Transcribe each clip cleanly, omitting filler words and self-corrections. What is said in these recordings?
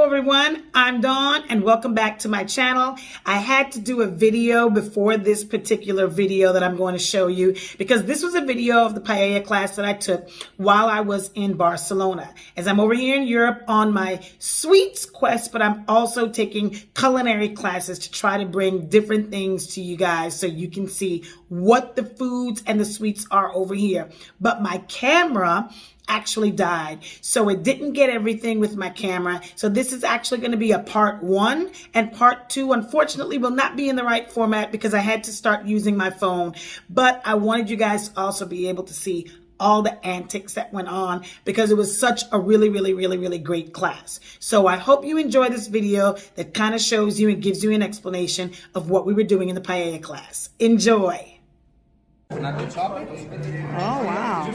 everyone, I'm Dawn and welcome back to my channel. I had to do a video before this particular video that I'm going to show you because this was a video of the paella class that I took while I was in Barcelona. As I'm over here in Europe on my sweets quest, but I'm also taking culinary classes to try to bring different things to you guys so you can see what the foods and the sweets are over here. But my camera actually died, so it didn't get everything with my camera. So this is actually going to be a part 1, and part 2 unfortunately will not be in the right format because I had to start using my phone. But I wanted you guys to also be able to see all the antics that went on because it was such a really great class. So I hope you enjoy this video that kind of shows you and gives you an explanation of what we were doing in the paella class. Enjoy. Oh, wow.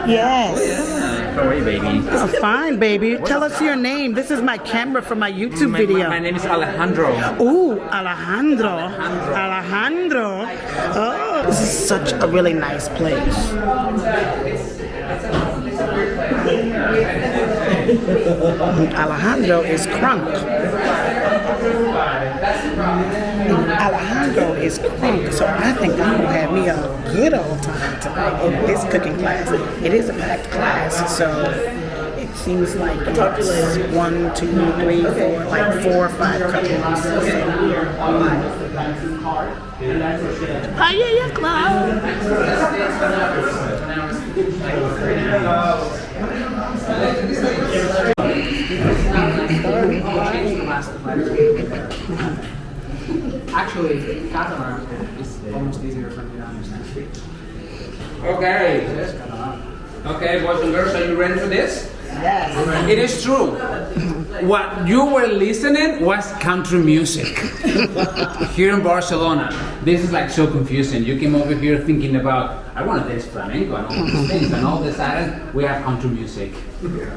Yes. How are you, baby? I'm fine, baby. Tell us your name. This is my camera for my YouTube video. My name is Alejandro. Ooh, Alejandro. Alejandro. Oh, this is such a really nice place. Alejandro is crunk. Alejandro is crunk, so I think I'm gonna have me a good old time tonight in this cooking class. It is a packed class, so it seems like it's 1, 2, 3, 4, like 4 or 5 cooking classes. Paella Club. Actually, Catalan is almost easier for me to understand. Okay. Okay, boys and girls, are you ready for this? Yes. It is true. What you were listening was country music here in Barcelona. This is like so confusing. You came over here thinking about, I want to dance flamenco and all these things, and all of a sudden we have country music.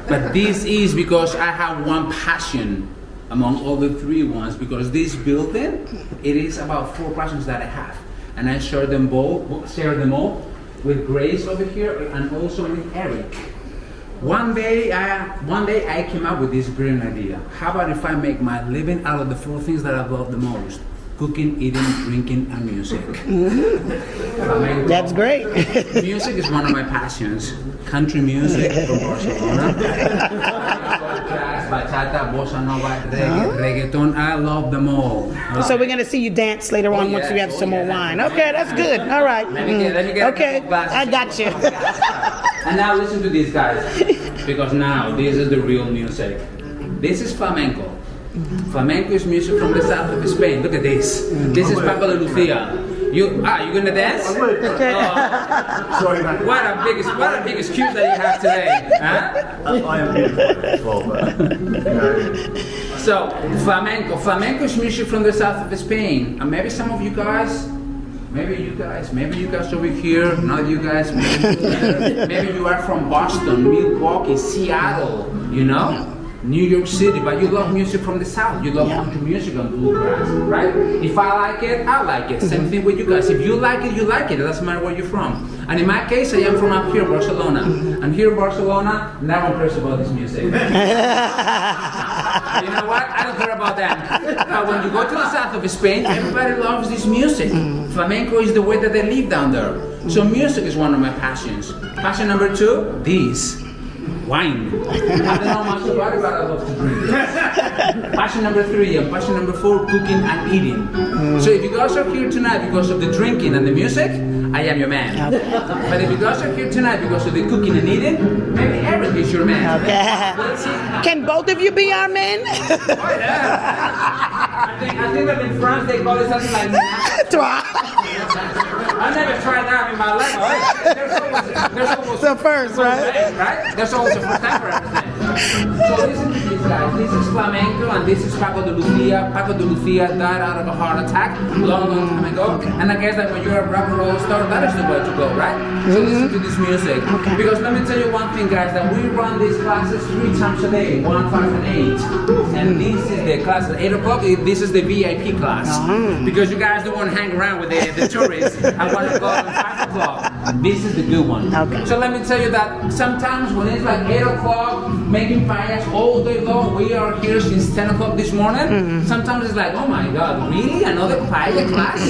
But this is because I have one passion among all the 3 ones, because this building, it is about 4 passions that I have, and I share them all with Grace over here and also with Eric. One day I came up with this brilliant idea. How about if I make my living out of the 4 things that I love the most? Cooking, eating, drinking, and music. That's great. Music is one of my passions. Country music from Barcelona. Jazz, bachata, bossa nova, reggaeton. I love them all. Okay. So we're going to see you dance later on once you have some more wine. Okay, that's good. All right. Let me get okay, I got you. And now listen to these guys, because now this is the real music. This is flamenco. Flamenco is music from the south of Spain. Look at this. This is Paco de Lucia. You gonna dance? Okay. Sorry, man. What a big excuse that you have today, huh? I am beautiful as well, but So flamenco is music from the south of Spain, and maybe some of you guys. Maybe you guys over here, not you guys, maybe you are from Boston, Milwaukee, Seattle, you know? New York City, but you love music from the south. You love country music and bluegrass, right? If I like it, I like it. Same thing with you guys. If you like it, you like it. It doesn't matter where you're from. And in my case, I am from up here, Barcelona. And here in Barcelona, no one cares about this music. You know what? I don't care about that. But when you go to the south of Spain, everybody loves this music. Flamenco is the way that they live down there. So music is one of my passions. Passion number 2, this. Wine. I don't know much about it, but I love to drink. Passion number 3 and passion number 4, cooking and eating. So if you guys are here tonight because of the drinking and the music, I am your man. But if you guys are here tonight because of the cooking and eating, maybe Eric is your man. Okay. Can both of you be our men? Oh, yeah. I think that in France they call it something like I never tried that in my life. There's almost the first, right? Right? There's always a first time for everything. So listen to these guys. This is flamenco and this is Paco de Lucia. Paco de Lucia died out of a heart attack long time ago. And I guess that when you're a rock and roll star, that is the way to go, right? So listen to this music. Because let me tell you one thing, guys, that we run these classes 3 times a day, 1, 5, and 8. And this is the class at 8 o'clock. This is the VIP class. Because you guys don't want to hang around with the tourists. I want to go at 5 o'clock. This is the good one. Okay. So let me tell you that sometimes when it's like 8 o'clock, making paellas all day long, we are here since 10 o'clock this morning. Sometimes it's like, oh my God, really? Another paella class?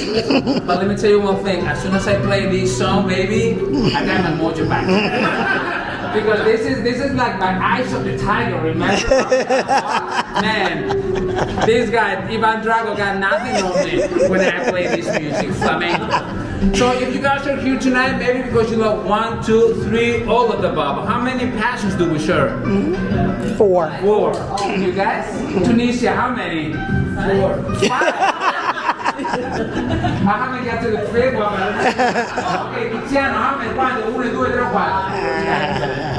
But let me tell you one thing. As soon as I play this song, baby, I got my mojo back. Because this is like my eyes of the tiger, remember? Man, this guy, Ivan Drago, got nothing on me when I play this music, flamenco. So if you guys are here tonight, maybe because you love 1, 2, 3, all of the above. How many passions do we share? 4. 4. You guys? Tunisia, how many? 4. 5. I haven't got to the 3 one. Okay, Tiziano, how many? 1, 2, 3,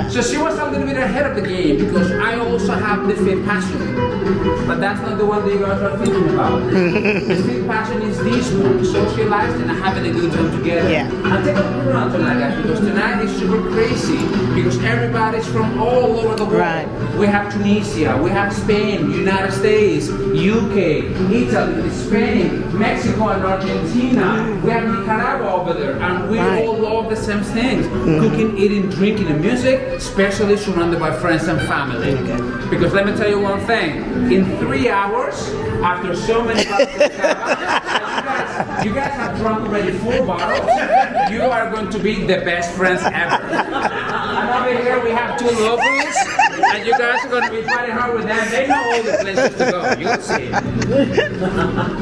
4. So she was a little bit ahead of the game because I also have the 5th passion. But that's not the one that you guys are thinking about. The 5th passion is this one, socializing and having a good time together. Yeah. And take a look around tonight, guys, because tonight is super crazy because everybody's from all over the world. Right. We have Tunisia, we have Spain, United States, UK, Italy, Spain, Mexico and Argentina. We have Nicaragua over there, and we all love the same things. Cooking, eating, drinking, and music, especially surrounded by friends and family. Because let me tell you one thing, in 3 hours, after so many bottles of cava, you guys have drunk already 4 bottles, you are going to be the best friends ever. And over here we have 2 locals, and you guys are going to be fighting hard with them. They know all the places to go, you'll see.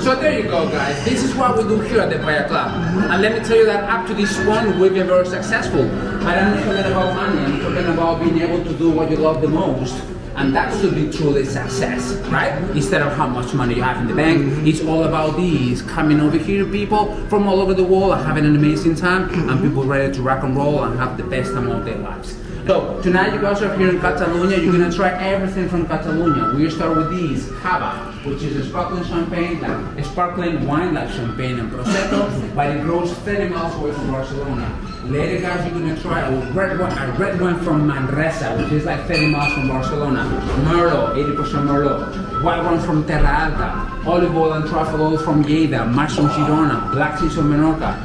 So there you go, guys. This is what we do here at the Paella Club. And let me tell you that up to this point, we've been very successful. But I'm not talking about money, I'm talking about being able to do what you love the most. And that should be truly success, right? Instead of how much money you have in the bank, it's all about these coming over here, people from all over the world are having an amazing time, and people ready to rock and roll and have the best time of their lives. So tonight you guys are here in Catalonia. You're gonna try everything from Catalonia. We start with these cava, which is a sparkling champagne, like a sparkling wine like champagne and prosecco, but it grows 30 miles away from Barcelona. Later, guys, you're gonna try a red wine from Manresa, which is like 30 miles from Barcelona. Merlot, 80% Merlot. White wine from Terra Alta. Olive oil and truffle oil from Lleida. March from Girona. Black seeds from Menorca.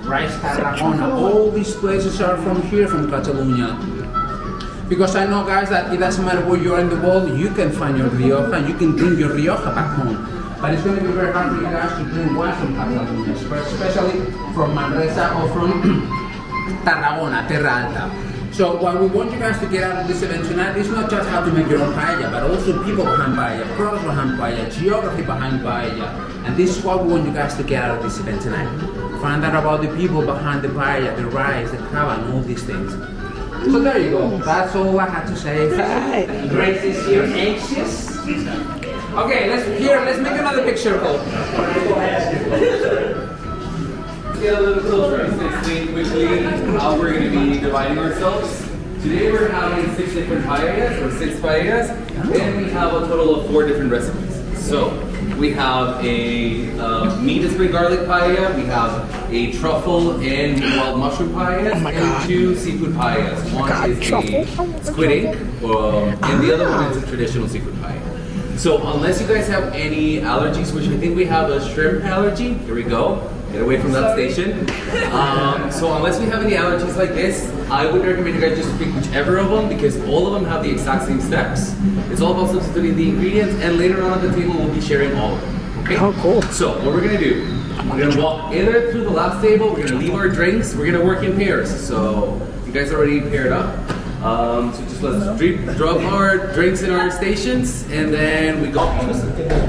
Rice Tarragona. All these places are from here, from Catalonia. Because I know, guys, that it doesn't matter where you are in the world, you can find your Rioja and you can bring your Rioja back home. But it's going to be very hard for you guys to drink wine from Catalonia, especially from Manresa or from Tarragona, Terra Alta. So what we want you guys to get out of this event tonight is not just how to make your own paella, but also people behind paella, products behind paella, geography behind paella. And this is what we want you guys to get out of this event tonight. Find out about the people behind the paella, the rice, the cava, and all these things. So there you go. That's all I had to say. Grace is here, anxious. Okay, let's make another picture, Cole. Get a little closer. Explain quickly how we're going to be dividing ourselves. Today we're having 6 different paellas, or 6 paellas, and we have a total of 4 different recipes. So we have a meat and spring garlic paella, we have a truffle and wild mushroom paella, and 2 seafood paellas. One is a squid ink, and the other one is a traditional seafood paella. So unless you guys have any allergies, which I think we have a shrimp allergy, here we go. Get away from that station. So unless we have any allergies like this, I would recommend you guys just pick whichever of them because all of them have the exact same steps. It's all about substituting the ingredients, and later on at the table we'll be sharing all of them. Okay? Oh, cool. So what we're gonna do, we're gonna walk either through the last table, we're gonna leave our drinks, we're gonna work in pairs. So you guys already paired up. So just let's drop our drinks in our stations, and then we go.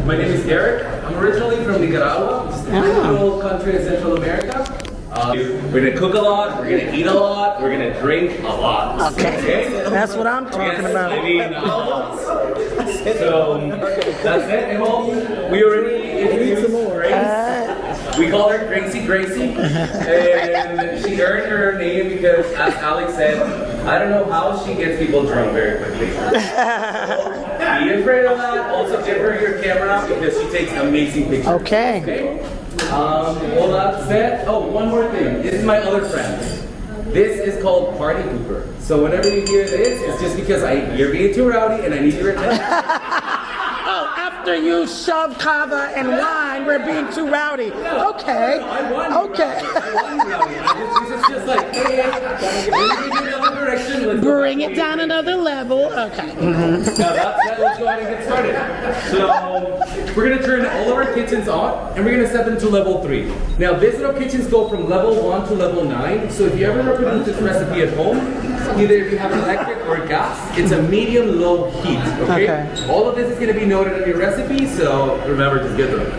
My name is Derek. I'm originally from Nicaragua, just a little country in Central America. We're gonna cook a lot, we're gonna eat a lot, we're gonna drink a lot. Okay, that's what I'm talking about. I mean, so that's it. And well, we already introduced Grace. We call her Crazy Gracie, and she earned her name because, as Alex said, I don't know how she gets people drunk very quickly. Be afraid of that. Also, give her your camera because she takes amazing pictures. Okay. Well, that's it. Oh, one more thing. This is my other friend. This is called Party Pooper. So whenever you hear this, it's just because you're being too rowdy and I need your attention. Oh, after you shove cava and wine, we're being too rowdy. Okay. I won. Okay. I won, rowdy. This is just like, hey, let me give you another direction. Let's go Bring back it down another level. Okay. Now that's that. Let's go ahead and get started. So we're gonna turn all of our kitchens on, and we're gonna set them to level 3. Now this little kitchens go from level 1 to level 9. So if you ever reproduce this recipe at home, either if you have electric or gas, it's a medium-low heat. Okay. All of this is gonna be noted on your recipe, so remember to get them.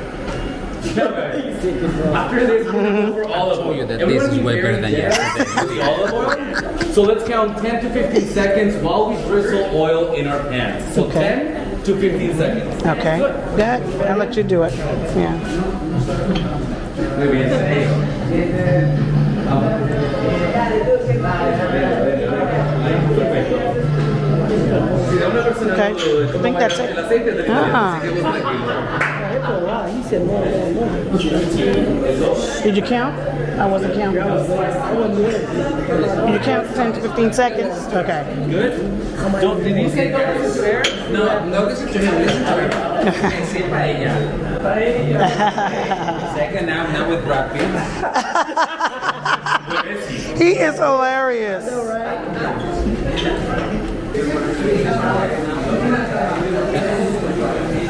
After this, we're gonna go for olive oil. that And we this wanna is be way better very than dense yesterday. with the olive oil. So let's count 10 to 15 seconds while we drizzle oil in our pans. So 10 to 15 seconds. Okay. That I'll let you do it. Yeah. Okay. I think that's it. Did you count? I wasn't counting. Did you count 10 to 15 seconds? Okay. Good. Did you say that was fair? No, listen to him, listen to him. I say paella. Second, now with Brad Pitt. He is hilarious.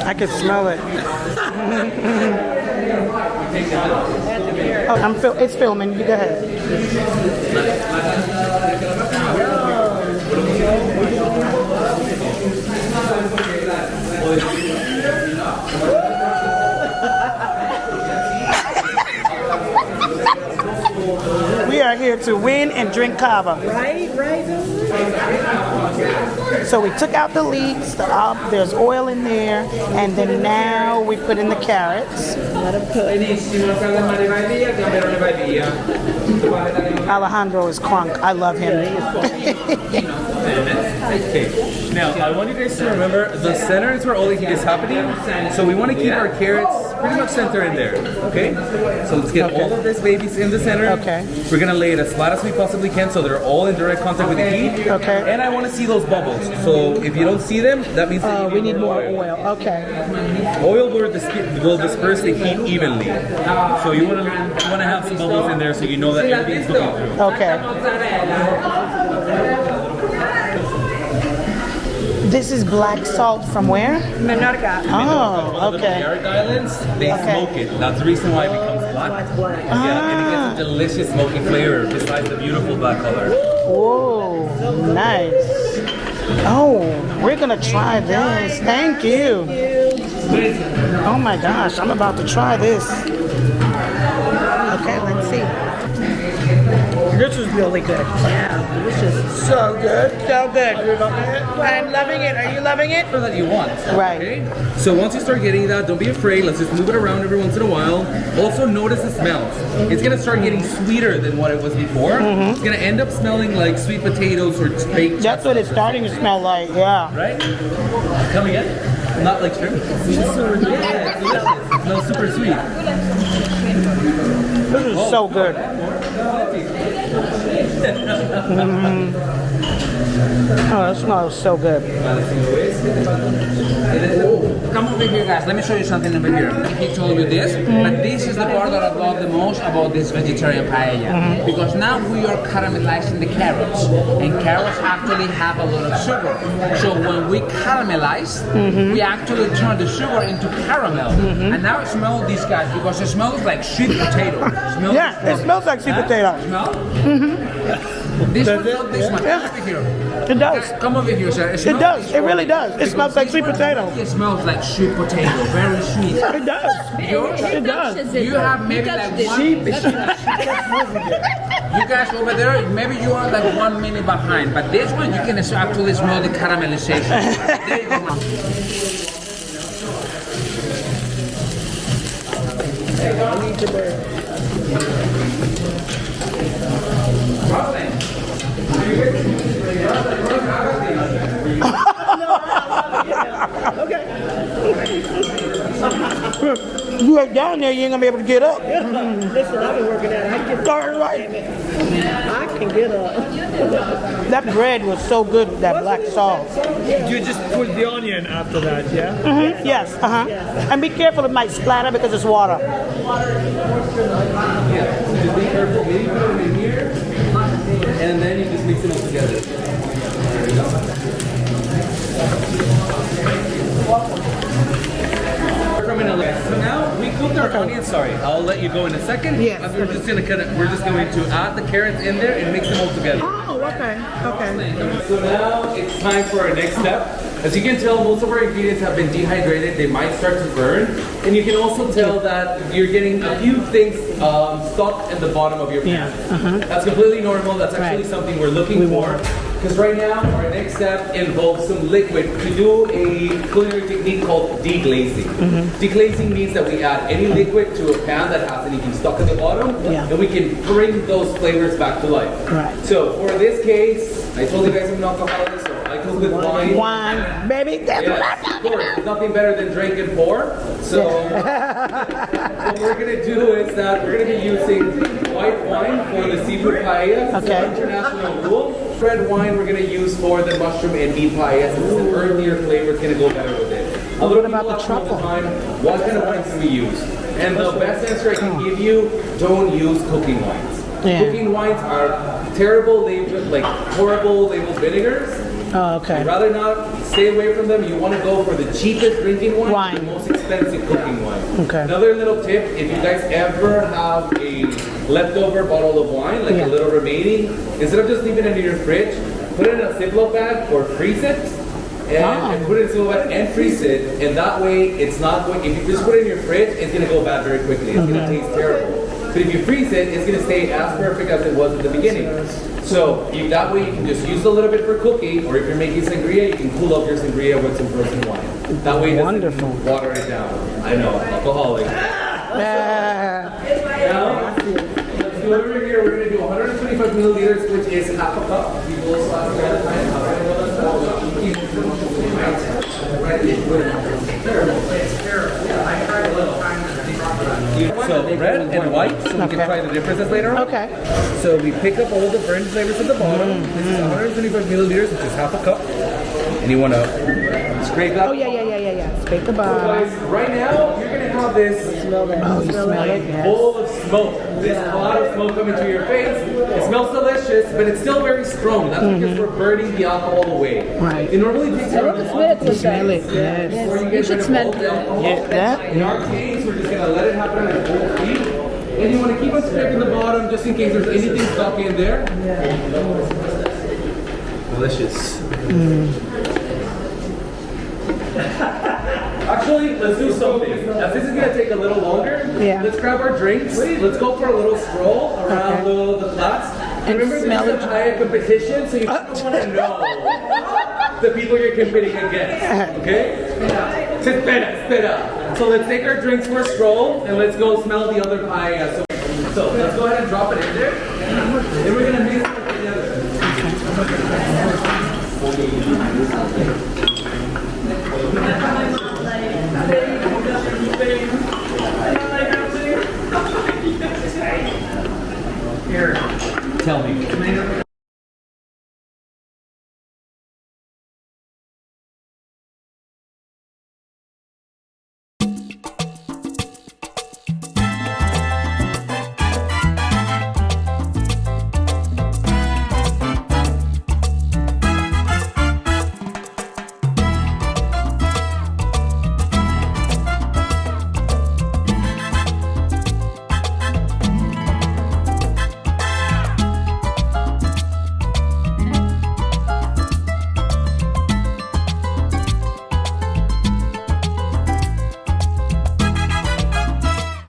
I can smell it. Oh, it's filming. You go ahead. We are here to win and drink kava. Right. So we took out the leeks, there's oil in there, and then now we put in the carrots. Alejandro is crunk. I love him. Okay. Now, I want you guys to remember the center is where all the heat is happening. So we want to keep our carrots pretty much center in there. Okay? So let's get all of these babies in the center. Okay. We're going to lay it as flat as we possibly can so they're all in direct contact with the heat. Okay. And I want to see those bubbles. So if you don't see them, that means that We need more oil. Okay. Oil will disperse the heat evenly. So you want to have some bubbles in there so you know that everything's cooking through. Okay. This is black salt from where? Menorca. Oh, One of the okay. Balearic Islands, they smoke it. That's the reason why it becomes black. It's black. Yeah, and it gets a delicious smoky flavor besides the beautiful black color. Whoa, nice. Oh, we're gonna try this. Thank you. Oh my gosh, I'm about to try this. Okay, let's see. This is really good. Yeah, this is So good, so good. I'm loving it. Are you loving it? That you want. Right. Okay? So once you start getting that, don't be afraid. Let's just move it around every once in a while. Also notice the smells. It's gonna start getting sweeter than what it was before. It's gonna end up smelling like sweet potatoes or baked. That's what it's starting to smell like, yeah. Right? Come again? Not like shrimp. Yeah, it's delicious. It smells super sweet. This is so good. Oh, that smells so good. Come over here, guys. Let me show you something over here. He told you this, but this is the part that I love the most about this vegetarian paella. Because now we are caramelizing the carrots, and carrots actually have a lot of sugar. So when we caramelize, we actually turn the sugar into caramel. And now it smells these guys because it smells like sweet potato. Yeah, it smells like sweet potato. Smell? This one, not this one. Come over here. It does. Come over here, sir. It does. It really does. It smells like sweet potato. It smells like sweet potato, very sweet. It does. It does. You have maybe like one. You guys over there, maybe you are like 1 minute behind, but this one you can actually smell the caramelization. There you go, ma'am. You ain't down there, you ain't gonna be able to get up. Listen, I've been working out. I can get up. That bread was so good, that black salt. You just put the onion after that, yeah? Yes, And be careful, it might splatter because it's water. Just be careful. Maybe put them in here. mix them all together. So now we cooked our onions. Sorry, I'll let you go in a second. Yes. We're just going to add the carrots in there and mix them all together. Oh, okay. Okay. So now it's time for our next step. As you can tell, most of our ingredients have been dehydrated. They might start to burn. And you can also tell that you're getting a few things stuck at the bottom of your pan. Yeah. That's completely normal. That's actually Right. something we're looking for. Because right now, our next step involves some liquid to do a culinary technique called deglazing. Deglazing means that we add any liquid to a pan that has anything stuck at the bottom, and we can bring those flavors back to life. Right. So for this case, I told you guys I'm an alcoholic, so I cook with wine. Wine, baby. That's what Yes, of course. There's nothing better than drink and pour. So what we're gonna do is that we're gonna be using white wine for the seafood paella. This is Okay. an international rule. Red wine we're gonna use for the mushroom and meat paella. So it's an earthier flavor. It's gonna go better with it. A little about people the ask me all truffle? time, what kind of wines do we use? And the best answer I can give you: don't use cooking wines. Yeah. Cooking wines are terrible labeled, like horrible labeled vinegars. Oh, okay. I'd rather not stay away from them. You want to go for the cheapest drinking wine, Wine. the most expensive cooking wine. Okay. Another little tip, if you guys ever have a leftover bottle of wine, like Yeah. a little remaining, instead of just leaving it in your fridge, put it in a Ziploc bag or freeze it. And put it in a Ziploc bag and freeze it. And that way, it's not going, if you just put it in your fridge, it's going to go bad very quickly. It's going to taste terrible. But if you freeze it, it's going to stay as perfect as it was at the beginning. So that way you can just use a little bit for cooking, or if you're making sangria, you can cool up your sangria with some frozen wine. That way it doesn't water it down. I know, alcoholic. Now, let's do over here. We're going to do 125 milliliters, which is half a cup. People also ask me all the time, how do I know So red and white, so we can try the differences later on. Okay. So we pick up all the burnt flavors at the bottom. This is 125 milliliters, which is half a cup. And you want to scrape that. Oh, yeah. Scrape the bottom. Guys, right now you're gonna have this Oh, you smell it? Yes. bowl of smoke. This cloud of smoke coming to your face. It smells delicious, but it's still very strong. That's because we're burning the alcohol away. Right. It normally takes around a month Smell it. Yes. before you get rid of all the alcohol. Yeah, that. In our case, we're just gonna let it happen at full speed. And you want to keep on scraping the bottom just in case there's anything stuck in there. Delicious. Actually, let's do something. As this is going to take a little longer, let's grab our drinks. Let's go for a little stroll around the flats. And Remember, smell this is a paella competition, so you don't want to know the people you're competing against. Okay? Espera. So let's take our drinks for a stroll, and let's go smell the other paella. So let's go ahead and drop it in there. Then we're going to